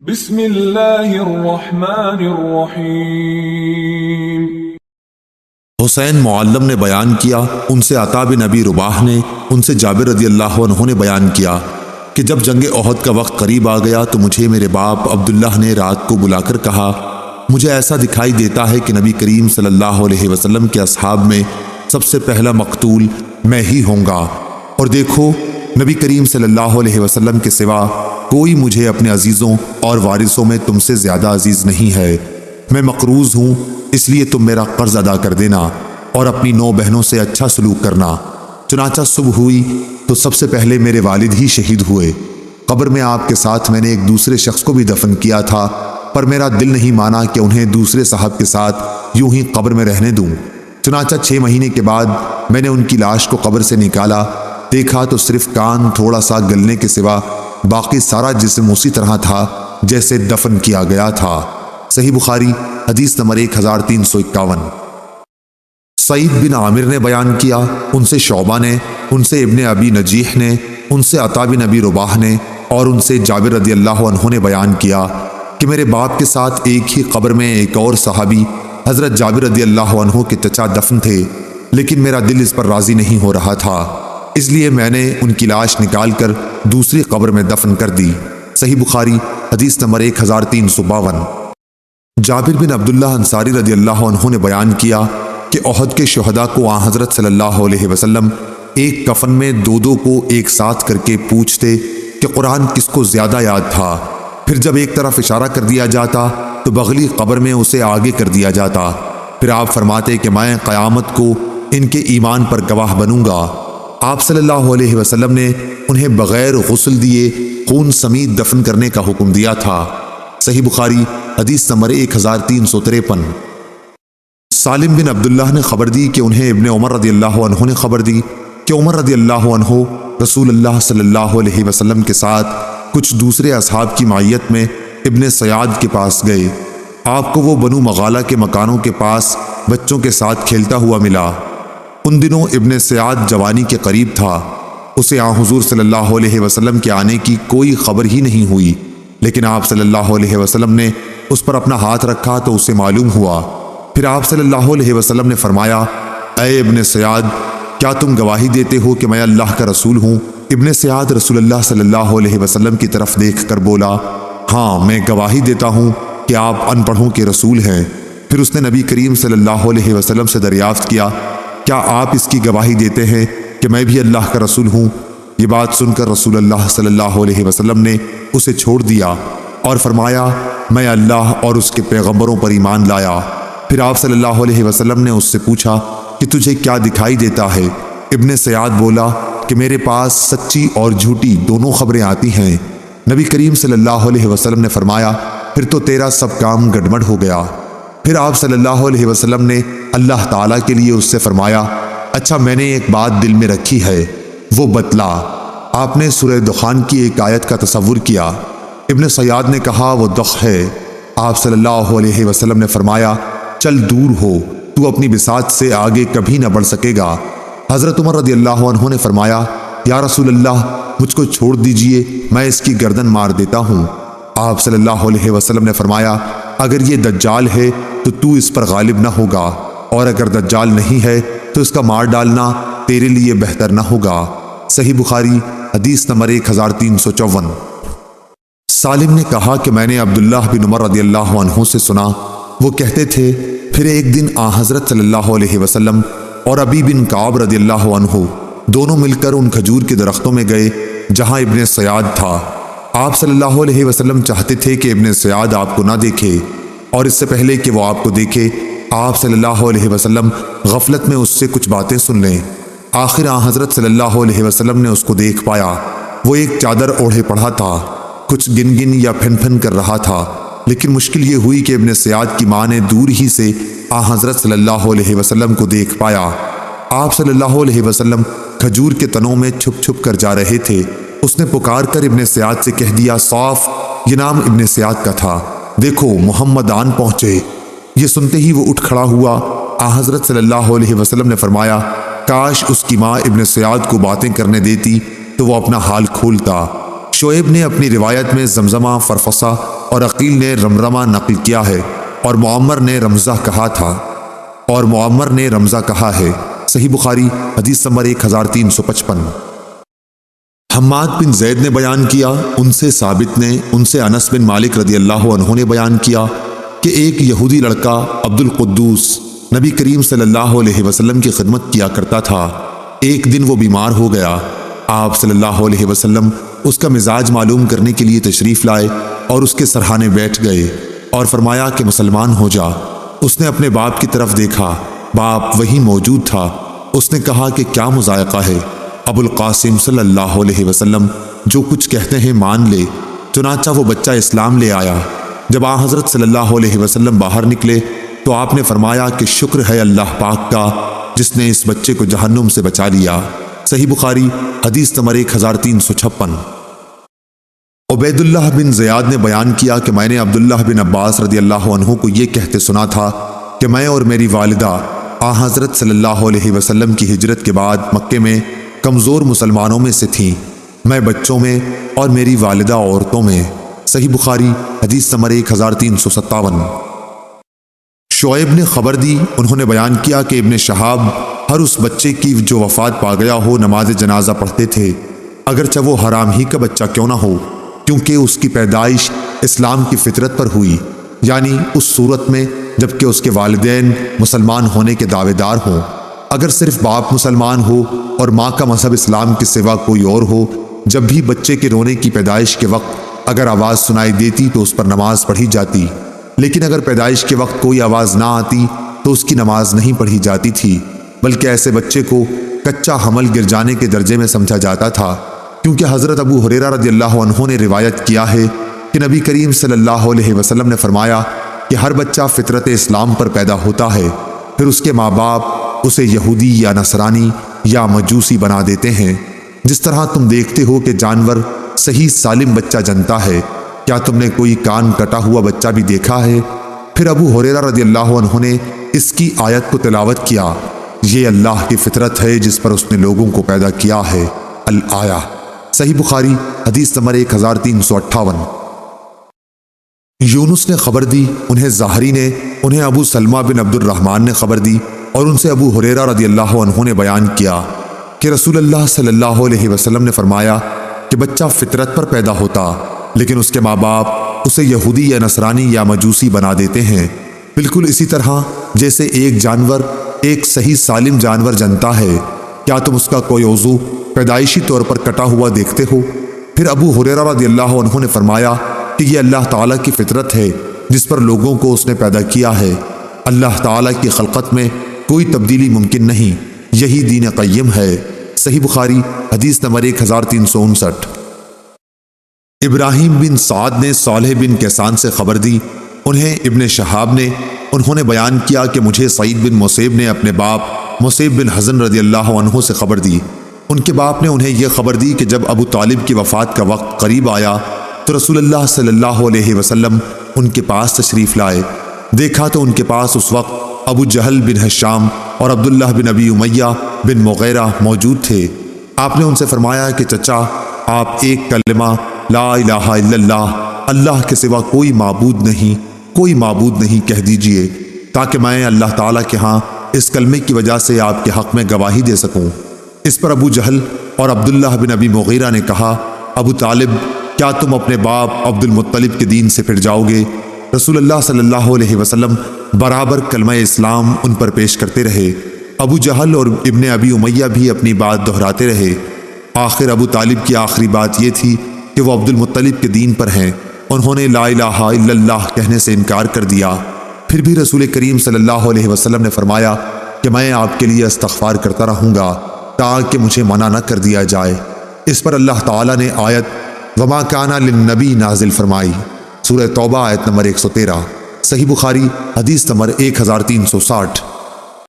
بسم اللہ الرحمن الرحیم۔ حسین معلم نے بیان کیا، ان سے عطا بن ابی رباح نے، ان سے جابر رضی اللہ عنہ نے بیان کیا کہ جب جنگ احد کا وقت قریب آ گیا تو مجھے میرے باپ عبداللہ نے رات کو بلا کر کہا، مجھے ایسا دکھائی دیتا ہے کہ نبی کریم صلی اللہ علیہ وسلم کے اصحاب میں سب سے پہلا مقتول میں ہی ہوں گا، اور دیکھو نبی کریم صلی اللہ علیہ وسلم کے سوا کوئی مجھے اپنے عزیزوں اور وارثوں میں تم سے زیادہ عزیز نہیں ہے۔ میں مقروض ہوں، اس لیے تم میرا قرض ادا کر دینا اور اپنی 9 بہنوں سے اچھا سلوک کرنا۔ چنانچہ صبح ہوئی تو سب سے پہلے میرے والد ہی شہید ہوئے۔ قبر میں آپ کے ساتھ میں نے ایک دوسرے شخص کو بھی دفن کیا تھا، پر میرا دل نہیں مانا کہ انہیں دوسرے صاحب کے ساتھ یوں ہی قبر میں رہنے دوں۔ چنانچہ 6 مہینے کے بعد میں نے ان کی لاش کو قبر سے نکالا، دیکھا تو صرف کان تھوڑا سا گلنے کے سوا باقی سارا جسم اسی طرح تھا جیسے دفن کیا گیا تھا۔ صحیح بخاری حدیث نمبر 1351۔ سعید بن عامر نے بیان کیا، ان سے شعبہ نے، ان سے ابن ابی نجیح نے، ان سے عطا بن ابی رباح نے اور ان سے جابر رضی اللہ عنہ نے بیان کیا کہ میرے باپ کے ساتھ ایک ہی قبر میں ایک اور صحابی حضرت جابر رضی اللہ عنہ کے چچا دفن تھے، لیکن میرا دل اس پر راضی نہیں ہو رہا تھا، اس لیے میں نے ان کی لاش نکال کر دوسری قبر میں دفن کر دی۔ صحیح بخاری حدیث نمبر 1352۔ جابر بن عبداللہ انصاری رضی اللہ عنہ نے بیان کیا کہ احد کے شہداء کو آن حضرت صلی اللہ علیہ وسلم ایک کفن میں 2 کو ایک ساتھ کر کے پوچھتے کہ قرآن کس کو زیادہ یاد تھا، پھر جب ایک طرف اشارہ کر دیا جاتا تو بغلی قبر میں اسے آگے کر دیا جاتا، پھر آپ فرماتے کہ میں قیامت کو ان کے ایمان پر گواہ بنوں گا۔ آپ صلی اللہ علیہ وسلم نے انہیں بغیر غسل دیے خون سمیت دفن کرنے کا حکم دیا تھا۔ صحیح بخاری حدیث نمبر 1353۔ سالم بن عبداللہ نے خبر دی کہ انہیں ابن عمر رضی اللہ عنہ نے خبر دی کہ عمر رضی اللہ عنہ رسول اللہ صلی اللہ علیہ وسلم کے ساتھ کچھ دوسرے اصحاب کی معیت میں ابن سیاد کے پاس گئے۔ آپ کو وہ بنو مغالہ کے مکانوں کے پاس بچوں کے ساتھ کھیلتا ہوا ملا۔ ان دنوں ابن سیاد جوانی کے قریب تھا، اسے آن حضور صلی اللہ علیہ وسلم کے آنے کی کوئی خبر ہی نہیں ہوئی، لیکن آپ صلی اللہ علیہ وسلم نے اس پر اپنا ہاتھ رکھا تو اسے معلوم ہوا۔ پھر آپ صلی اللہ علیہ وسلم نے فرمایا، اے ابن سیاد، کیا تم گواہی دیتے ہو کہ میں اللہ کا رسول ہوں؟ ابن سیاد رسول اللہ صلی اللہ علیہ وسلم کی طرف دیکھ کر بولا، ہاں میں گواہی دیتا ہوں کہ آپ ان پڑھوں کے رسول ہیں۔ پھر اس نے نبی کریم صلی اللہ علیہ وسلم سے دریافت کیا، کیا آپ اس کی گواہی دیتے ہیں کہ میں بھی اللہ کا رسول ہوں؟ یہ بات سن کر رسول اللہ صلی اللہ علیہ وسلم نے اسے چھوڑ دیا اور فرمایا، میں اللہ اور اس کے پیغمبروں پر ایمان لایا۔ پھر آپ صلی اللہ علیہ وسلم نے اس سے پوچھا کہ تجھے کیا دکھائی دیتا ہے؟ ابن سیاد بولا کہ میرے پاس سچی اور جھوٹی دونوں خبریں آتی ہیں۔ نبی کریم صلی اللہ علیہ وسلم نے فرمایا، پھر تو تیرا سب کام گڑبڑ ہو گیا۔ پھر آپ صلی اللہ علیہ وسلم نے اللہ تعالیٰ کے لیے اس سے فرمایا، اچھا میں نے ایک بات دل میں رکھی ہے، وہ بتلا۔ آپ نے سورہ دخان کی ایک آیت کا تصور کیا۔ ابن سیاد نے کہا وہ دخ ہے۔ آپ صلی اللہ علیہ وسلم نے فرمایا، چل دور ہو، تو اپنی بساط سے آگے کبھی نہ بڑھ سکے گا۔ حضرت عمر رضی اللہ عنہ نے فرمایا، یا رسول اللہ مجھ کو چھوڑ دیجئے، میں اس کی گردن مار دیتا ہوں۔ آپ صلی اللہ علیہ وسلم نے فرمایا، اگر یہ دجال ہے تو اس پر غالب نہ ہوگا، اور اگر دجال نہیں ہے تو اس کا مار ڈالنا تیرے لیے بہتر نہ ہوگا۔ صحیح بخاری حدیث نمبر 1354۔ سالم نے کہا کہ میں نے عبداللہ بن عمر رضی اللہ عنہ سے سنا، وہ کہتے تھے، پھر ایک دن آن حضرت صلی اللہ علیہ وسلم اور ابی بن کعب رضی اللہ عنہ دونوں مل کر ان کھجور کے درختوں میں گئے جہاں ابن سیاد تھا۔ آپ صلی اللہ علیہ وسلم چاہتے تھے کہ ابن سیاد آپ کو نہ دیکھے، اور اس سے پہلے کہ وہ آپ کو دیکھے آپ صلی اللہ علیہ وسلم غفلت میں اس سے کچھ باتیں سن لیں۔ آخر آن حضرت صلی اللہ علیہ وسلم نے اس کو دیکھ پایا، وہ ایک چادر اوڑھے پڑا تھا، کچھ گن گن یا پھن پھن کر رہا تھا، لیکن مشکل یہ ہوئی کہ ابن سیاد کی ماں نے دور ہی سے آن حضرت صلی اللہ علیہ وسلم کو دیکھ پایا۔ آپ صلی اللہ علیہ وسلم کھجور کے تنوں میں چھپ چھپ کر جا رہے تھے، اس نے پکار کر ابن سیاد سے کہہ دیا، صاف، یہ نام ابن سیاد کا تھا، دیکھو محمد آن پہنچے۔ یہ سنتے ہی وہ اٹھ کھڑا ہوا۔ آن حضرت صلی اللہ علیہ وسلم نے فرمایا، کاش اس کی ماں ابن سیاد کو باتیں کرنے دیتی تو وہ اپنا حال کھولتا۔ شعیب نے اپنی روایت میں زمزمہ، فرفصہ اور عقیل نے رمرمہ نقل کیا ہے، اور معمر نے رمزہ کہا ہے۔ صحیح بخاری حدیث نمبر 1355۔ حماد بن زید نے بیان کیا، ان سے ثابت نے، ان سے انس بن مالک رضی اللہ عنہ نے بیان کیا کہ ایک یہودی لڑکا عبد القدوس نبی کریم صلی اللہ علیہ وسلم کی خدمت کیا کرتا تھا۔ ایک دن وہ بیمار ہو گیا۔ آپ صلی اللہ علیہ وسلم اس کا مزاج معلوم کرنے کے لیے تشریف لائے اور اس کے سرہانے بیٹھ گئے اور فرمایا کہ مسلمان ہو جا۔ اس نے اپنے باپ کی طرف دیکھا، باپ وہیں موجود تھا۔ اس نے کہا کہ کیا مضائقہ ہے؟ ابو القاسم صلی اللہ علیہ وسلم جو کچھ کہتے ہیں مان لے۔ چنانچہ وہ بچہ اسلام لے آیا۔ جب آن حضرت صلی اللہ علیہ وسلم باہر نکلے تو آپ نے فرمایا کہ شکر ہے اللہ پاک کا جس نے اس بچے کو جہنم سے بچا لیا۔ صحیح بخاری حدیث نمبر 1356۔ عبید اللہ بن زیاد نے بیان کیا کہ میں نے عبداللہ بن عباس رضی اللہ عنہ کو یہ کہتے سنا تھا کہ میں اور میری والدہ آن حضرت صلی اللہ علیہ وسلم کی ہجرت کے بعد مکے میں کمزور مسلمانوں میں سے تھیں، میں بچوں میں اور میری والدہ عورتوں میں۔ صحیح بخاری حدیث نمبر 1357۔ شعیب نے خبر دی، انہوں نے بیان کیا کہ ابن شہاب ہر اس بچے کی جو وفات پا گیا ہو نماز جنازہ پڑھتے تھے، اگرچہ وہ حرام ہی کا بچہ کیوں نہ ہو، کیونکہ اس کی پیدائش اسلام کی فطرت پر ہوئی، یعنی اس صورت میں جبکہ اس کے والدین مسلمان ہونے کے دعوے دار ہوں۔ اگر صرف باپ مسلمان ہو اور ماں کا مذہب اسلام کے سوا کوئی اور ہو، جب بھی بچے کے رونے کی پیدائش کے وقت اگر آواز سنائی دیتی تو اس پر نماز پڑھی جاتی، لیکن اگر پیدائش کے وقت کوئی آواز نہ آتی تو اس کی نماز نہیں پڑھی جاتی تھی، بلکہ ایسے بچے کو کچا حمل گر جانے کے درجے میں سمجھا جاتا تھا، کیونکہ حضرت ابو ہریرہ رضی اللہ عنہ نے روایت کیا ہے کہ نبی کریم صلی اللہ علیہ وسلم نے فرمایا کہ ہر بچہ فطرت اسلام پر پیدا ہوتا ہے، پھر اس کے ماں باپ اسے یہودی یا نصرانی یا مجوسی بنا دیتے ہیں۔ جس طرح تم دیکھتے ہو کہ جانور صحیح سالم بچہ جنتا ہے، کیا تم نے کوئی کان کٹا ہوا بچہ بھی دیکھا ہے؟ پھر ابو ہریرہ رضی اللہ عنہ نے اس کی آیت کو تلاوت کیا، یہ اللہ کی فطرت ہے جس پر اس نے لوگوں کو پیدا کیا ہے، الآیہ۔ صحیح بخاری حدیث نمبر 1358۔ یونس نے خبر دی، انہیں زہری نے، انہیں ابو سلمہ بن عبد الرحمن نے خبر دی، اور ان سے ابو ہریرہ رضی اللہ عنہ نے بیان کیا کہ رسول اللہ صلی اللہ علیہ وسلم نے فرمایا کہ بچہ فطرت پر پیدا ہوتا، لیکن اس کے ماں باپ اسے یہودی یا نصرانی یا مجوسی بنا دیتے ہیں، بالکل اسی طرح جیسے ایک جانور ایک صحیح سالم جانور جنتا ہے، کیا تم اس کا کوئی عضو پیدائشی طور پر کٹا ہوا دیکھتے ہو؟ پھر ابو ہریرہ رضی اللہ عنہ نے فرمایا کہ یہ اللہ تعالیٰ کی فطرت ہے جس پر لوگوں کو اس نے پیدا کیا ہے، اللہ تعالیٰ کی خلقت میں کوئی تبدیلی ممکن نہیں، یہی دین قیم ہے۔ صحیح بخاری حدیث نمبر 1359۔ ابراہیم بن سعد نے صالح بن کیسان سے خبر دی، انہیں ابن شہاب نے، انہوں نے بیان کیا کہ مجھے سعید بن مسیب نے اپنے باپ مسیب بن حزن رضی اللہ عنہ سے خبر دی، ان کے باپ نے انہیں یہ خبر دی کہ جب ابو طالب کی وفات کا وقت قریب آیا تو رسول اللہ صلی اللہ علیہ وسلم ان کے پاس تشریف لائے، دیکھا تو ان کے پاس اس وقت ابو جہل بن ہشام اور عبداللہ بن ابی امیہ بن مغیرہ موجود تھے۔ آپ نے ان سے فرمایا کہ چچا، آپ ایک کلمہ لا الہ الا اللہ، اللہ کے سوا کوئی معبود نہیں کہہ دیجئے، تاکہ میں اللہ تعالیٰ کے ہاں اس کلمے کی وجہ سے آپ کے حق میں گواہی دے سکوں۔ اس پر ابو جہل اور عبداللہ بن ابی مغیرہ نے کہا، ابو طالب، کیا تم اپنے باپ عبد المطلب کے دین سے پھر جاؤ گے؟ رسول اللہ صلی اللہ علیہ وسلم برابر کلمہ اسلام ان پر پیش کرتے رہے۔ ابو جہل اور ابن ابی امیہ بھی اپنی بات دہراتے رہے۔ آخر ابو طالب کی آخری بات یہ تھی کہ وہ عبد المطلب کے دین پر ہیں، انہوں نے لا الہ الا اللہ کہنے سے انکار کر دیا۔ پھر بھی رسول کریم صلی اللہ علیہ وسلم نے فرمایا کہ میں آپ کے لیے استغفار کرتا رہوں گا تاکہ مجھے منع نہ کر دیا جائے۔ اس پر اللہ تعالیٰ نے آیت وما کان للنبی نازل فرمائی، سورہ توبہ آیت نمبر 113۔ صحیح بخاری حدیث نمبر 1360۔